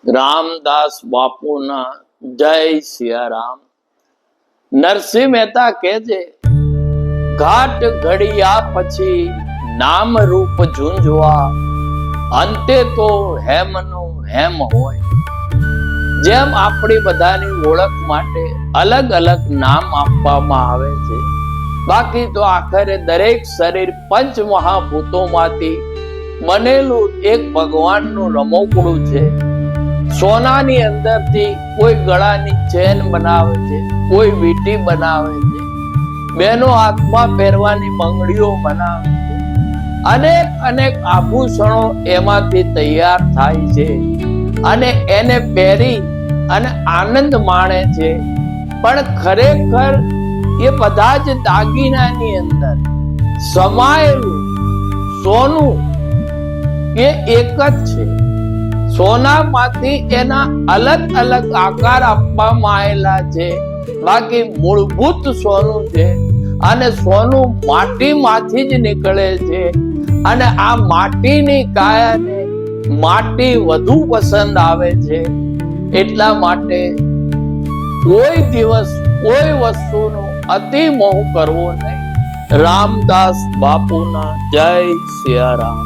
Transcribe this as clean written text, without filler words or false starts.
રામદાસ બાપુના જય સિયારામ. નરસિંહ મહેતા કહે છે, ઘાટ ઘડિયા પછી નામ રૂપ ઝૂંઝવા, અંતે તો હેમનું હેમ હોય. જેમ આપણી બધાની ઓળખ માટે અલગ અલગ નામ આપવામાં આવે છે, બાકી તો આખરે દરેક શરીર પંચ મહાભૂતોમાંથી બનેલું એક ભગવાનનું રમકડું છે. સોનાની અંદરથી કોઈ ગળાની ચેન બનાવે છે, કોઈ વીંટી બનાવે છે, બેનો હાથમાં પહેરવાની બંગડીઓ બનાવે છે, અનેક અનેક આભૂષણો એમાંથી તૈયાર થાય છે અને એને પહેરી અને આનંદ માણે છે. પણ ખરેખર એ બધા જ દાગીનાની અંદર સમાયેલું સોનું એ એક જ છે. સોનામાંથી એના અલગ અલગ આકાર આપવામાં આવેલા છે, બાકી મૂળભૂત સોનું છે. અને સોનું માટીમાંથી જ નીકળે છે અને આ માટીની કાયાને માટી વધુ પસંદ આવે છે. એટલા માટે કોઈ દિવસ કોઈ વસ્તુનો અતિ મોહ કરવો નહીં. રામદાસ બાપુના જય સિયારામ.